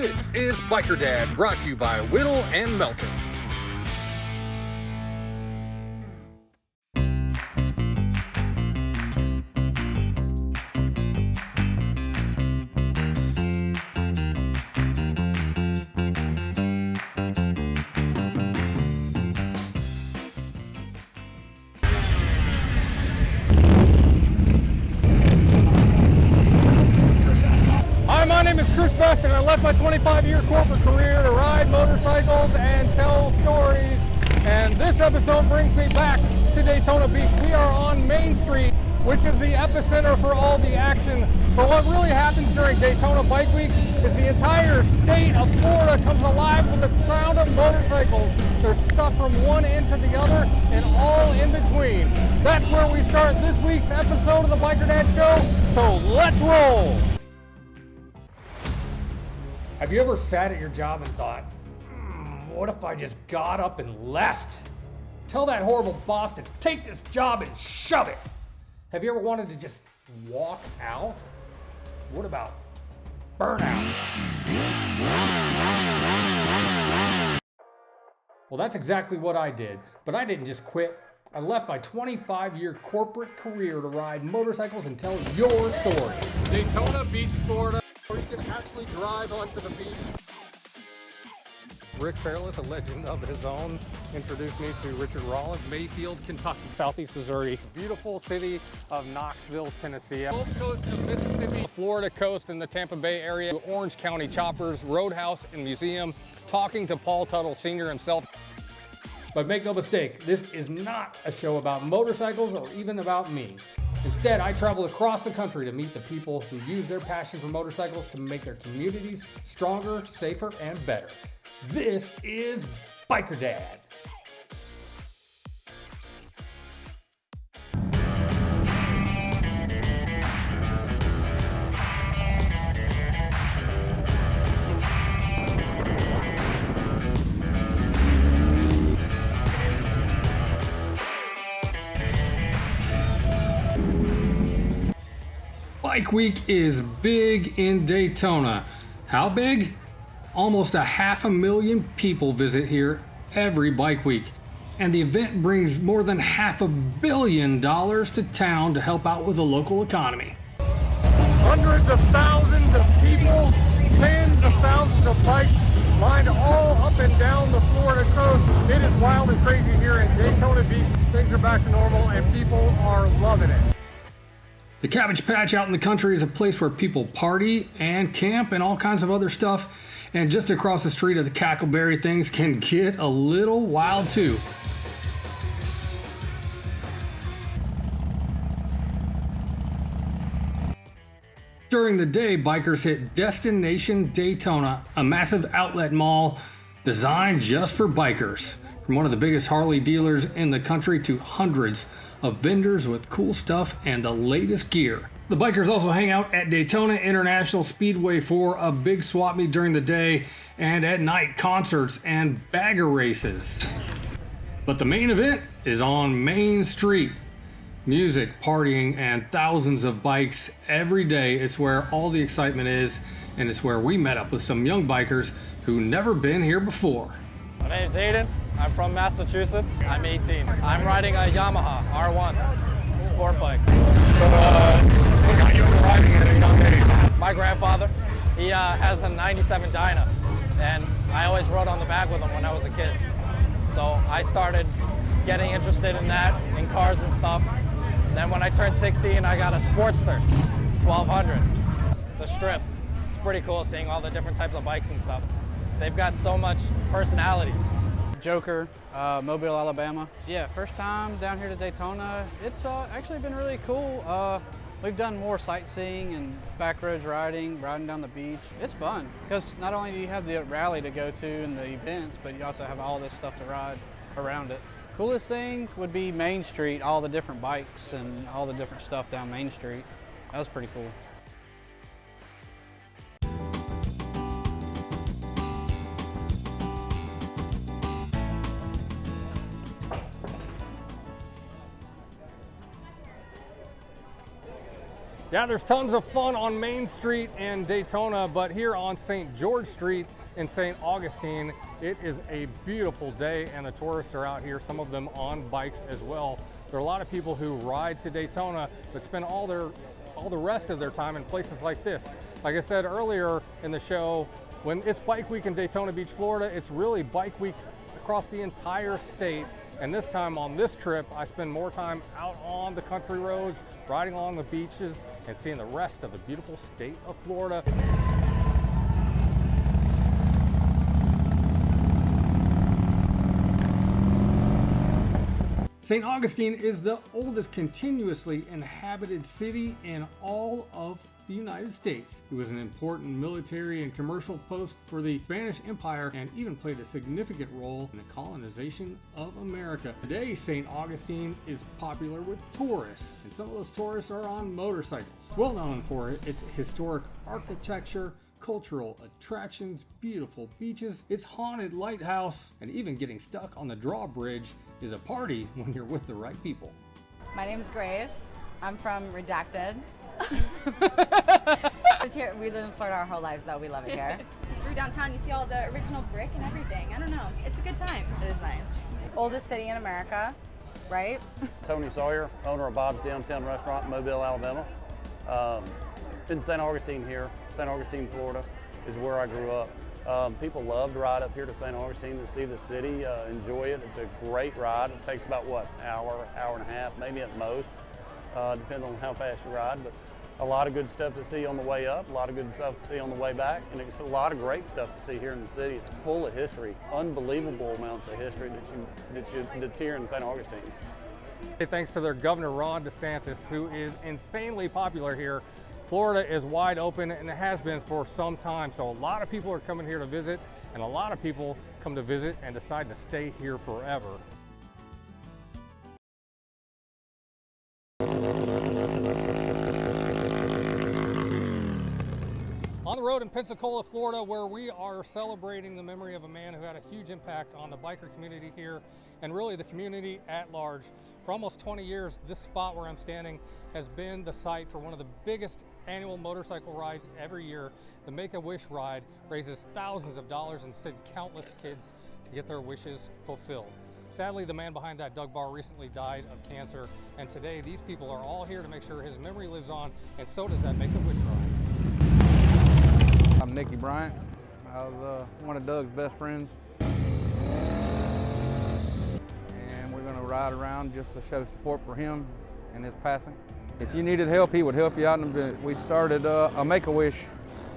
This is Biker Dad, brought to you by Whittle and Melton. Hi, my name is Chris Best, and I left my 25-year corporate career to ride motorcycles and tell stories. And this episode brings me back to Daytona Beach. We are on Main Street, which is the epicenter for all the action. But what really happens during Daytona Bike Week is the entire state of Florida comes alive with the sound of motorcycles. There's stuff from one end to the other and all in between. That's where we start this week's episode of the Biker Dad Show, so let's roll! Have you ever sat at your job and thought, what if I just got up and left? Tell that horrible boss to take this job and shove it. Have you ever wanted to just walk out? What about burnout? Well, that's exactly what I did, but I didn't just quit. I left my 25-year corporate career to ride motorcycles and tell your story. Daytona Beach, Florida, where you can actually drive onto the beach. Rick Fairless, a legend of his own, introduced me to Richard Rollins, Mayfield, Kentucky, Southeast Missouri, beautiful city of Knoxville, Tennessee, Gulf Coast of Mississippi, Florida coast in the Tampa Bay area, Orange County Choppers, Roadhouse and Museum, talking to Paul Tuttle Sr. himself. But make no mistake, this is not a show about motorcycles or even about me. Instead, I travel across the country to meet the people who use their passion for motorcycles to make their communities stronger, safer, and better. This is Biker Dad. Bike Week is big in Daytona. How big? Almost 500,000 people visit here every Bike Week. And the event brings more than $500 million to town to help out with the local economy. Hundreds of thousands of people, tens of thousands of bikes lined all up and down the Florida coast. It is wild and crazy here in Daytona Beach. Things are back to normal and people are loving it. The Cabbage Patch out in the country is a place where people party and camp and all kinds of other stuff. And just across the street of the Cackleberry, things can get a little wild too. During the day, bikers hit Destination Daytona, a massive outlet mall designed just for bikers. From one of the biggest Harley dealers in the country to hundreds of vendors with cool stuff and the latest gear. The bikers also hang out at Daytona International Speedway for a big swap meet during the day, and at night concerts and bagger races. But the main event is on Main Street. Music, partying, and thousands of bikes every day. It's where all the excitement is, and it's where we met up with some young bikers who never been here before. My name's Aiden. I'm from Massachusetts. I'm 18. I'm riding a Yamaha R1 sport bike. So, what got you into riding at a young age? My grandfather, he has a 97 Dyna, and I always rode on the back with him when I was a kid. So I started getting interested in that, in cars and stuff. And then when I turned 16, I got a Sportster 1200. The Strip. It's pretty cool seeing all the different types of bikes and stuff. They've got so much personality. Joker, Mobile, Alabama. Yeah, first time down here to Daytona. It's actually been really cool. We've done more sightseeing and backroads riding down the beach. It's fun because not only do you have the rally to go to and the events, but you also have all this stuff to ride around it. Coolest thing would be Main Street, all the different bikes and all the different stuff down Main Street. That was pretty cool. Yeah, there's tons of fun on Main Street in Daytona, but here on St. George Street in St. Augustine, it is a beautiful day and the tourists are out here, some of them on bikes as well. There are a lot of people who ride to Daytona but spend all the rest of their time in places like this. Like I said earlier in the show, when it's Bike Week in Daytona Beach, Florida, it's really Bike Week across the entire state. And this time on this trip, I spend more time out on the country roads, riding along the beaches, and seeing the rest of the beautiful state of Florida. St. Augustine is the oldest continuously inhabited city in all of the United States. It was an important military and commercial post for the Spanish Empire and even played a significant role in the colonization of America. Today, St. Augustine is popular with tourists, and some of those tourists are on motorcycles. It's well known for its historic architecture, cultural attractions, beautiful beaches, its haunted lighthouse, and even getting stuck on the drawbridge is a party when you're with the right people. My name is Grace. I'm from Redacted. We live in Florida our whole lives, though. We love it here. Through downtown, you see all the original brick and everything. I don't know. It's a good time. It is nice. Oldest city in America, right? Tony Sawyer, owner of Bob's Downtown Restaurant in Mobile, Alabama. In St. Augustine here, St. Augustine, Florida is where I grew up. People love to ride up here to St. Augustine to see the city, enjoy it. It's a great ride. It takes about, what, hour and a half, maybe at most, depending on how fast you ride. But a lot of good stuff to see on the way up, a lot of good stuff to see on the way back, and it's a lot of great stuff to see here in the city. It's full of history, unbelievable amounts of history that's here in St. Augustine. Thanks to their Governor Ron DeSantis, who is insanely popular here. Florida is wide open, and it has been for some time. So a lot of people are coming here to visit, and a lot of people come to visit and decide to stay here forever. On the road in Pensacola, Florida, where we are celebrating the memory of a man who had a huge impact on the biker community here and really the community at large. For almost 20 years, this spot where I'm standing has been the site for one of the biggest annual motorcycle rides every year. The Make-A-Wish ride raises thousands of dollars and sent countless kids to get their wishes fulfilled. Sadly, the man behind that, Doug Barr, recently died of cancer, and today these people are all here to make sure his memory lives on, and so does that Make-A-Wish ride. I'm Nicky Bryant. I was one of Doug's best friends. And we're going to ride around just to show support for him and his passing. If you needed help, he would help you out. We started a Make-A-Wish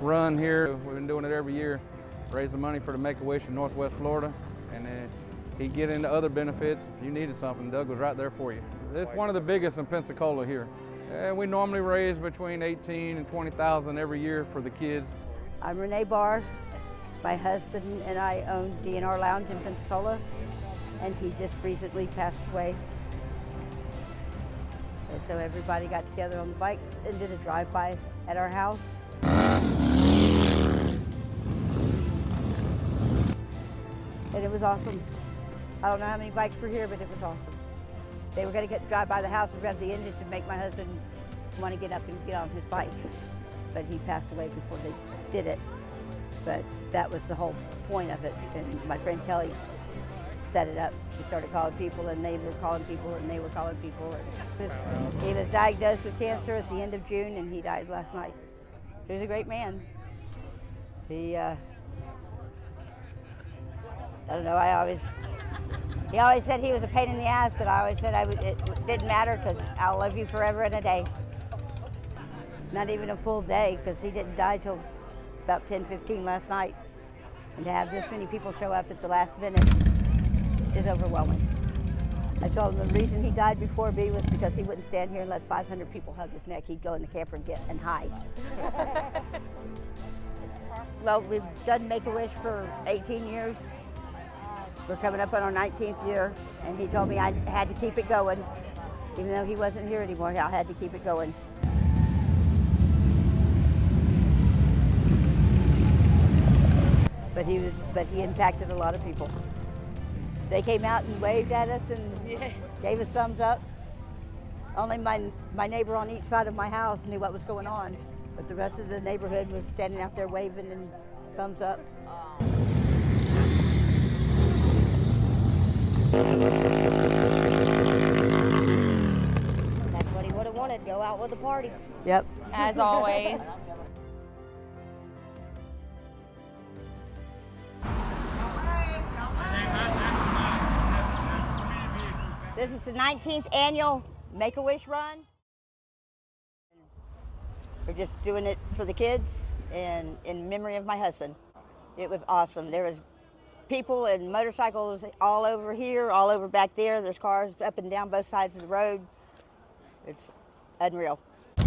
run here. We've been doing it every year, raising money for the Make-A-Wish in Northwest Florida. And he'd get into other benefits. If you needed something, Doug was right there for you. It's one of the biggest in Pensacola here. We normally raise between 18 and 20,000 every year for the kids. I'm Renee Barr. My husband and I own DNR Lounge in Pensacola, and he just recently passed away. And so everybody got together on the bikes and did a drive-by at our house. And it was awesome. I don't know how many bikes were here, but it was awesome. They were going to drive by the house and rev the engine to make my husband want to get up and get on his bike. But he passed away before they did it. But that was the whole point of it. And my friend Kelly set it up. She started calling people, and they were calling people, and they were calling people. He was diagnosed with cancer at the end of June, and he died last night. He was a great man. He, I don't know, he always said he was a pain in the ass, but I always said it didn't matter because I'll love you forever and a day. Not even a full day, because he didn't die till about 10:15 last night. And to have this many people show up at the last minute is overwhelming. I told him the reason he died before me was because he wouldn't stand here and let 500 people hug his neck. He'd go in the camper and hide. Well, we've done Make-A-Wish for 18 years. We're coming up on our 19th year, and he told me I had to keep it going. Even though he wasn't here anymore, I had to keep it going. But he impacted a lot of people. They came out and waved at us and gave us thumbs up. Only my neighbor on each side of my house knew what was going on, but the rest of the neighborhood was standing out there waving and thumbs up. That's what he would have wanted, go out with a party. Yep. As always. This is the 19th annual Make-A-Wish run. We're just doing it for the kids and in memory of my husband. It was awesome. There was people and motorcycles all over here, all over back there. There's cars up and down both sides of the road. It's unreal. I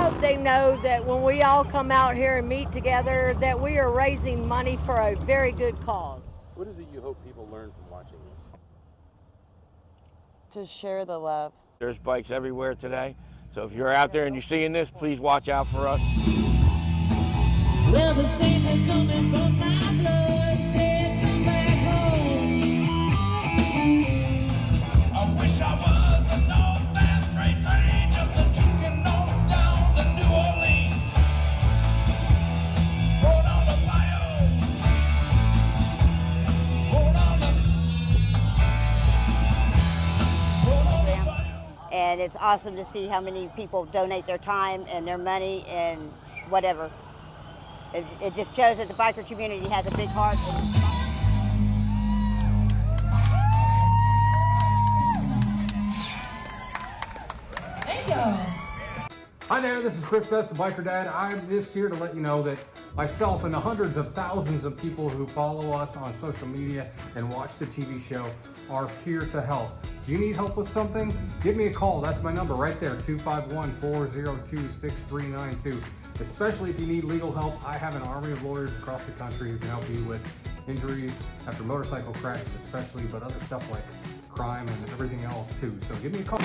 hope they know that when we all come out here and meet together, that we are raising money for a very good cause. What is it you hope people learn from watching this? To share the love. There's bikes everywhere today, so if you're out there and you're seeing this, please watch out for us. Well, the stains are coming from my blood, said come back home. I wish I was an old fast freight train, just a chugging on down to New Orleans. Roll on the bayou, roll on the bayou. And it's awesome to see how many people donate their time and their money and whatever. It just shows that the biker community has a big heart. Thank you. Hi there, this is Chris Best, the Biker Dad. I'm just here to let you know that myself and the hundreds of thousands of people who follow us on social media and watch the TV show are here to help. Do you need help with something? Give me a call. That's my number right there, 251-402-6392. Especially if you need legal help, I have an army of lawyers across the country who can help you with injuries after motorcycle crashes especially, but other stuff like crime and everything else too. So give me a call.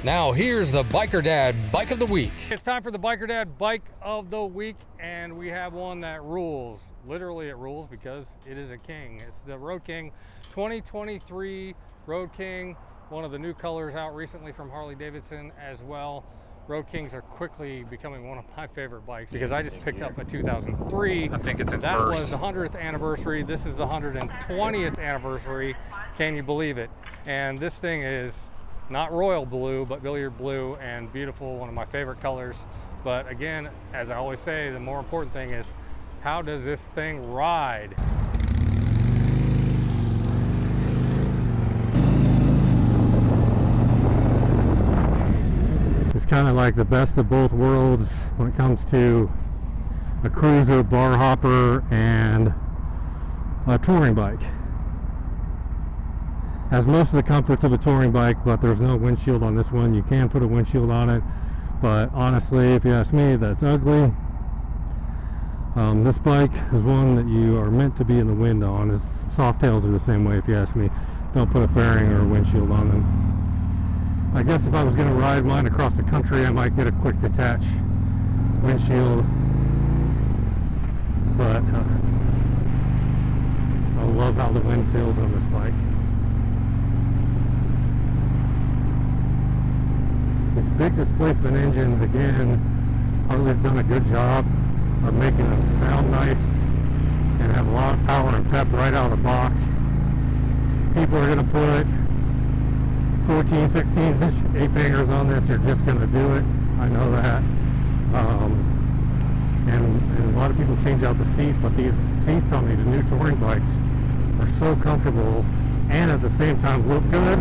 Now here's the Biker Dad Bike of the Week. It's time for the Biker Dad Bike of the Week, and we have one that rules. Literally it rules because it is a king. It's the Road King 2023 Road King, one of the new colors out recently from Harley Davidson as well. Road Kings are quickly becoming one of my favorite bikes because I just picked up a 2003. I think it's in that first. Was the 100th anniversary. This is the 120th anniversary. Can you believe it? And this thing is not royal blue, but billiard blue and beautiful, one of my favorite colors. But again, as I always say, the more important thing is, how does this thing ride? It's kind of like the best of both worlds when it comes to a cruiser, bar hopper, and a touring bike. Has most of the comforts of a touring bike, but there's no windshield on this one. You can put a windshield on it, but honestly, if you ask me, that's ugly. This bike is one that you are meant to be in the wind on. Soft tails are the same way, if you ask me. Don't put a fairing or a windshield on them. I guess if I was going to ride mine across the country, I might get a quick detach windshield, but I love how the wind feels on this bike. These big displacement engines, again, Harley's done a good job of making them sound nice and have a lot of power and pep right out of the box. People are going to put 14, 16-inch 8-bangers on this. They're just going to do it. I know that. And a lot of people change out the seat, but these seats on these new touring bikes are so comfortable and at the same time look good.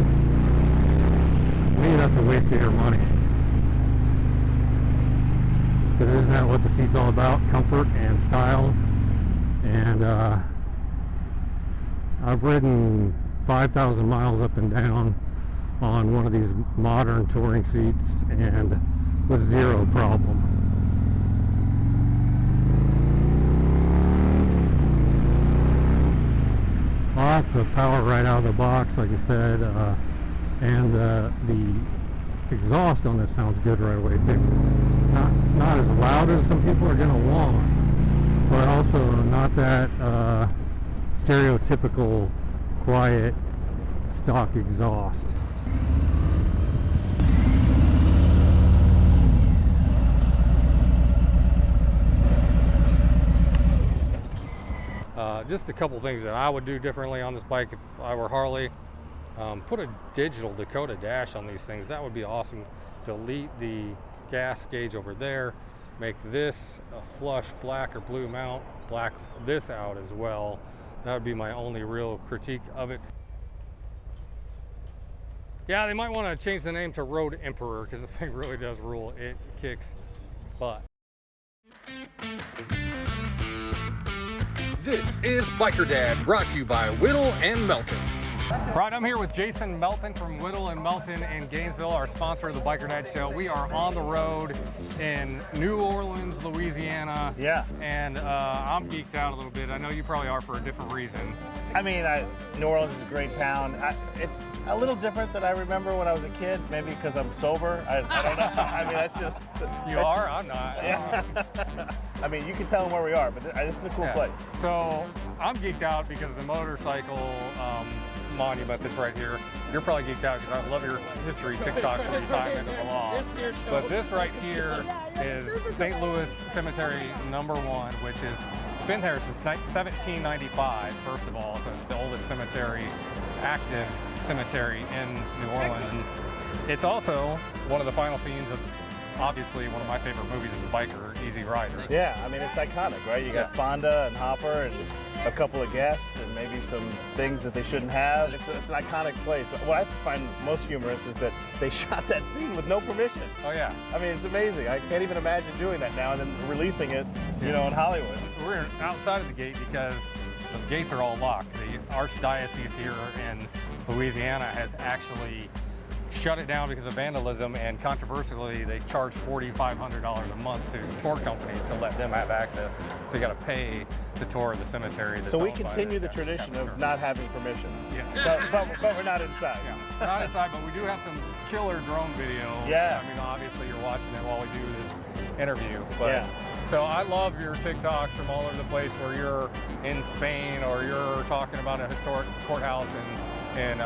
To me, that's a waste of your money. Because isn't that what the seat's all about? Comfort and style. And I've ridden 5,000 miles up and down on one of these modern touring seats and with zero problem. Lots of power right out of the box, like I said, and the exhaust on this sounds good right away too. Not as loud as some people are gonna want, but also not that stereotypical quiet stock exhaust. Just a couple things that I would do differently on this bike if I were Harley. Put a digital Dakota dash on these things. That would be awesome. Delete the gas gauge over there. Make this a flush black or blue mount. Black this out as well. That would be my only real critique of it. Yeah, they might want to change the name to Road Emperor because the thing really does rule. It kicks butt. This is Biker Dad, brought to you by Whittle and Melton. Right, I'm here with Jason Melton from Whittle and Melton in Gainesville, our sponsor of the Biker Dad Show. We are on the road in New Orleans, Louisiana. Yeah. And I'm geeked out a little bit. I know you probably are for a different reason. I mean, New Orleans is a great town. It's a little different than I remember when I was a kid, maybe because I'm sober. I don't know. I mean, that's just... You are? I'm not. Yeah. I mean, you can tell them where we are, but this is a cool place. So I'm geeked out because of the motorcycle monument that's right here. You're probably geeked out because I love your history TikToks where you tie them into the law. But this right here is St. Louis Cemetery #1, which has been there since 1795, first of all. So it's the oldest cemetery, active cemetery in New Orleans. It's also one of the final scenes of, obviously, one of my favorite movies is Biker, Easy Rider. Yeah, I mean, it's iconic, right? You got Fonda and Hopper and a couple of guests and maybe some things that they shouldn't have. It's an iconic place. What I find most humorous is that they shot that scene with no permission. Oh, yeah. I mean, it's amazing. I can't even imagine doing that now and then releasing it, you know, in Hollywood. We're outside of the gate because the gates are all locked. The Archdiocese here in Louisiana has actually shut it down because of vandalism, and controversially they charge $4,500 a month to tour companies to let them have access. So you got to pay to tour the cemetery. So we continue the tradition of not having permission. Yeah. But we're not inside. Yeah. We're not inside, but we do have some killer drone video. Yeah. I mean, obviously you're watching it while we do this interview. But yeah. So I love your TikToks from all over the place where you're in Spain or you're talking about a historic courthouse in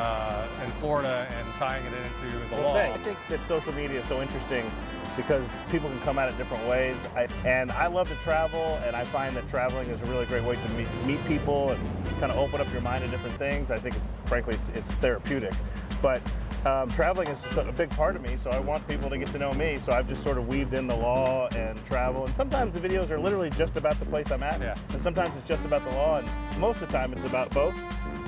Florida and tying it into the law. I think that social media is so interesting because people can come at it different ways. And I love to travel, and I find that traveling is a really great way to meet people and kind of open up your mind to different things. I think frankly, it's therapeutic. But traveling is just a big part of me, so I want people to get to know me. So I've just sort of weaved in the law and travel. And sometimes the videos are literally just about the place I'm at, and sometimes it's just about the law, and most of the time it's about both.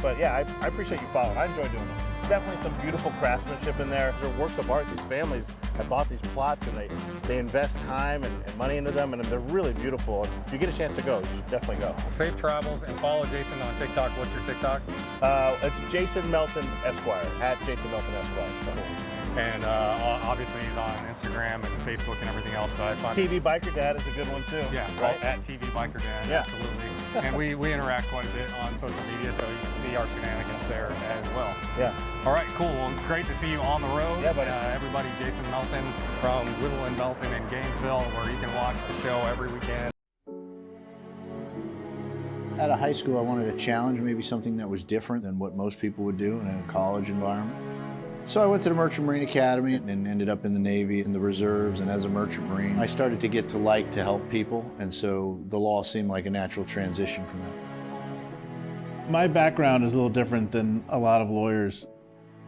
But yeah, I appreciate you following. I enjoy doing it. It's definitely some beautiful craftsmanship in there. They're works of art. These families have bought these plots and they invest time and money into them, and they're really beautiful. And if you get a chance to go, you should definitely go. Safe travels, and follow Jason on TikTok. What's your TikTok? It's Jason Melton Esquire, at Jason Melton Esquire. So. And obviously he's on Instagram and Facebook and everything else. But I find TV Biker Dad is a good one too. Yeah, right? At TV Biker Dad, yeah. Absolutely. And we interact quite a bit on social media, so you can see our shenanigans there as well. Yeah. All right, cool. Well, it's great to see you on the road. Yeah, buddy. Everybody, Jason Melton from Whittle and Melton in Gainesville, where you can watch the show every weekend. Out of high school, I wanted a challenge, maybe something that was different than what most people would do in a college environment. So I went to the Merchant Marine Academy and ended up in the Navy, in the reserves, and as a Merchant Marine, I started to get to help people, and so the law seemed like a natural transition from that. My background is a little different than a lot of lawyers.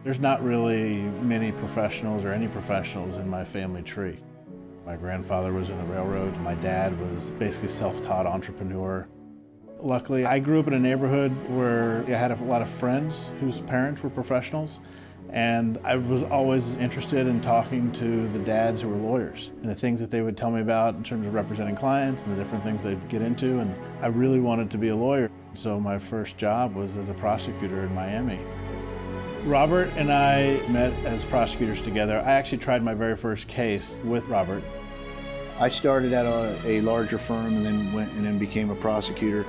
There's not really many professionals or any professionals in my family tree. My grandfather was in the railroad. My dad was basically self-taught entrepreneur. Luckily, I grew up in a neighborhood where I had a lot of friends whose parents were professionals, And I was always interested in talking to the dads who were lawyers and the things that they would tell me about in terms of representing clients and the different things they'd get into. And I really wanted to be a lawyer. So my first job was as a prosecutor in Miami. Robert and I met as prosecutors together. I actually tried my very first case with Robert. I started at a larger firm and then became a prosecutor.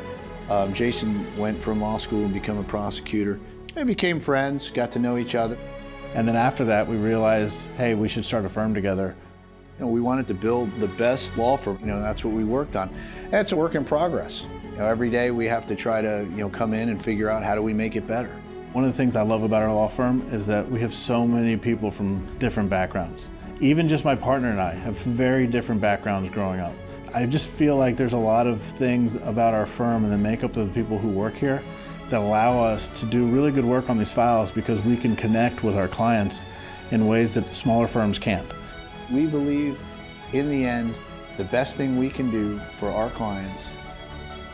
Jason went from law school and became a prosecutor. We became friends, got to know each other. And then after that, we realized, hey, we should start a firm together. You know, we wanted to build the best law firm. You know, that's what we worked on. And it's a work in progress. You know, every day we have to try to, come in and figure out how do we make it better. One of the things I love about our law firm is that we have so many people from different backgrounds. Even just my partner and I have very different backgrounds growing up. I just feel like there's a lot of things about our firm and the makeup of the people who work here that allow us to do really good work on these files because we can connect with our clients in ways that smaller firms can't. We believe, in the end, the best thing we can do for our clients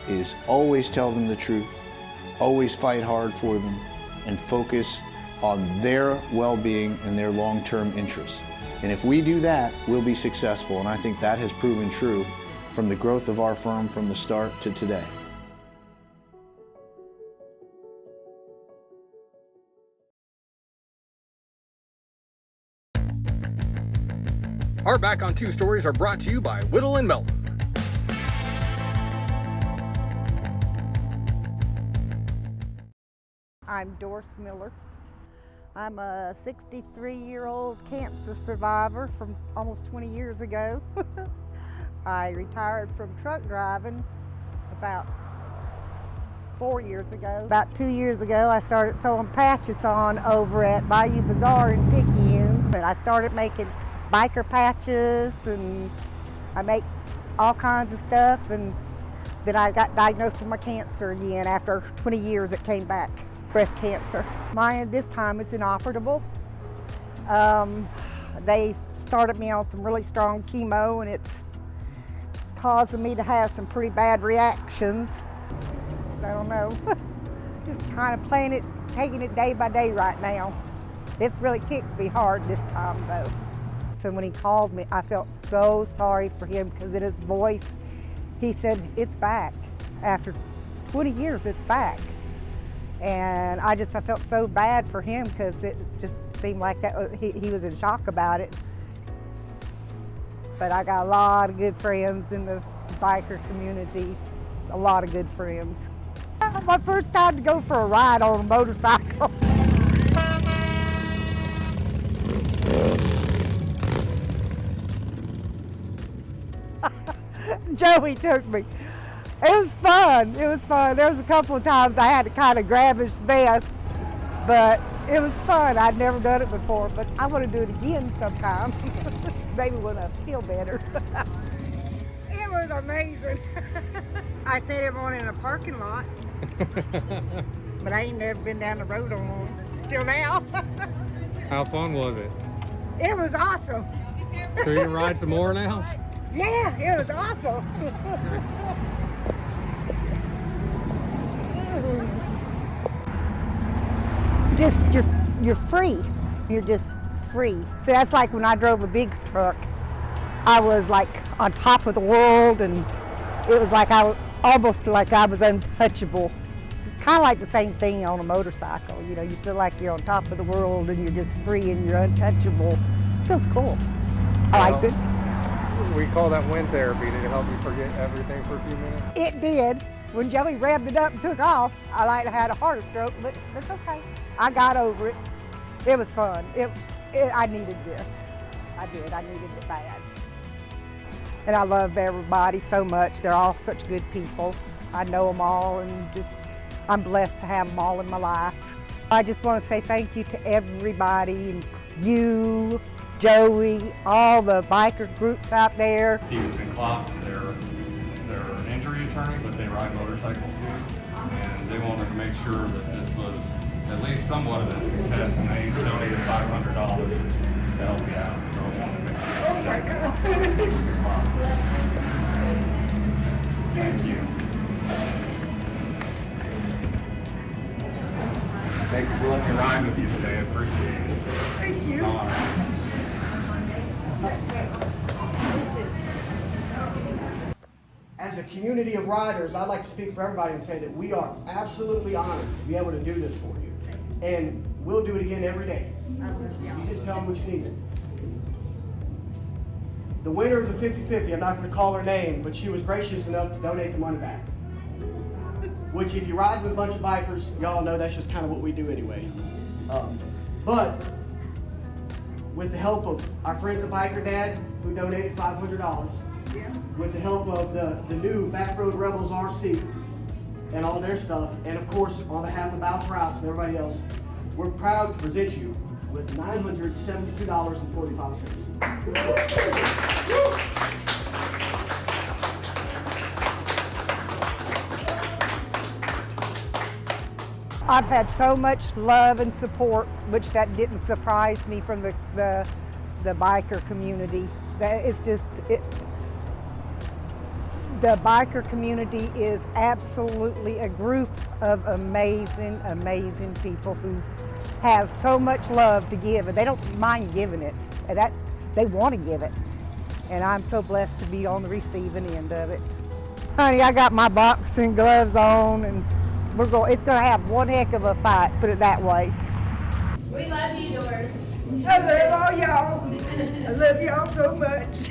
is always tell them the truth, always fight hard for them, and focus on their well-being and their long-term interests. And if we do that, we'll be successful, and I think that has proven true from the growth of our firm from the start to today. Our Back on Two stories are brought to you by Whittle & Melton. I'm Doris Miller. I'm a 63-year-old cancer survivor from almost 20 years ago. I retired from truck driving about 4 years ago. About 2 years ago, I started sewing patches on over at Bayou Bazaar in Picayune. And I started making biker patches, and I make all kinds of stuff, and then I got diagnosed with my cancer again. After 20 years it came back, breast cancer. Mine this time is inoperable. They started me on some really strong chemo, and it's causing me to have some pretty bad reactions. I don't know, just kind of taking it day by day right now. It's really kicked me hard this time though. So when he called me, I felt so sorry for him because in his voice, he said, it's back. After 20 years, it's back. And I felt so bad for him because it just seemed like he was in shock about it. But I got a lot of good friends in the biker community, a lot of good friends. My first time to go for a ride on a motorcycle. Joey took me. It was fun. It was fun. There was a couple of times I had to kind of grab his vest, but it was fun. I'd never done it before, but I want to do it again sometime. Maybe when I feel better. It was amazing. I set him on in a parking lot, but I ain't never been down the road on one till now. How fun was it? It was awesome. So you ride some more now? Yeah, it was awesome. You're free. You're just free. So that's like when I drove a big truck. I was like on top of the world, and it was like almost like I was untouchable. It's kind of like the same thing on a motorcycle. You know, you feel like you're on top of the world and you're just free and you're untouchable. It feels cool. I liked it. We call that wind therapy. Did it help you forget everything for a few minutes? It did. When Joey revved it up and took off, I had a heart stroke, but it's okay. I got over it. It was fun. I needed this. I did. I needed it bad. And I love everybody so much. They're all such good people. I know them all, and I'm blessed to have them all in my life. I just want to say thank you to everybody, and you, Joey, all the biker groups out there. Stevenson Klotz, they're an injury attorney, but they ride motorcycles too. And they wanted to make sure that this was at least somewhat of a success, and they donated $500 to help you out. So I wanted to make sure. Oh my God. Thank you. Thank you for letting me ride with you today. I appreciate it. Thank you. As a community of riders, I'd like to speak for everybody and say that we are absolutely honored to be able to do this for you. And we'll do it again every day. You just tell them what you need. The winner of the 50-50, I'm not going to call her name, but she was gracious enough to donate the money back. Which, if you ride with a bunch of bikers, y'all know that's just kind of what we do anyway. But with the help of our friends at Biker Dad, who donated $500, with the help of the new Backroad Rebels RC and all their stuff, and of course, on behalf of Bounce Routes and everybody else, we're proud to present you with $972.45. I've had so much love and support, which that didn't surprise me from the biker community. That it's just, the biker community is absolutely a group of amazing, amazing people who have so much love to give, and they don't mind giving it. And they want to give it. And I'm so blessed to be on the receiving end of it. Honey, I got my boxing gloves on, and it's going to have one heck of a fight, put it that way. We love you, Doris. I love all y'all. I love y'all so much.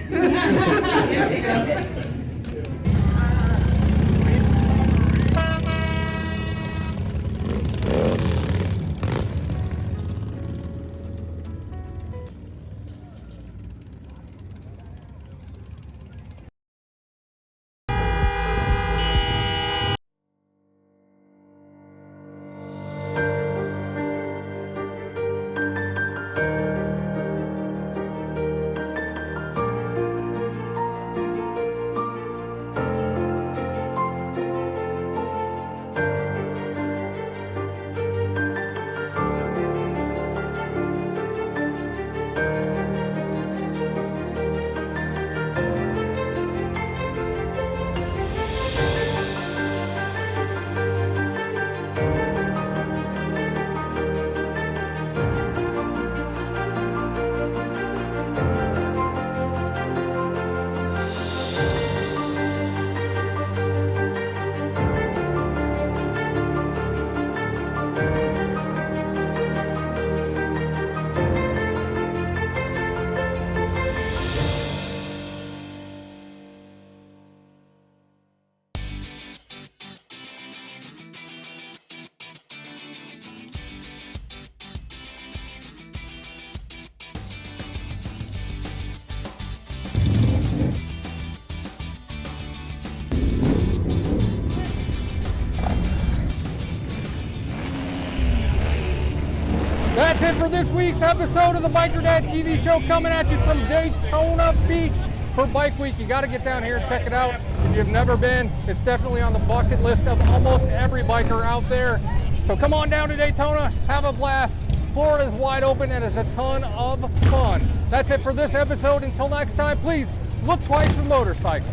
That's it for this week's episode of the Biker Dad TV show, coming at you from Daytona Beach for Bike Week. You got to get down here and check it out. If you've never been, it's definitely on the bucket list of almost every biker out there. So come on down to Daytona, have a blast. Florida is wide open and it's a ton of fun. That's it for this episode. Until next time, please look twice for motorcycles.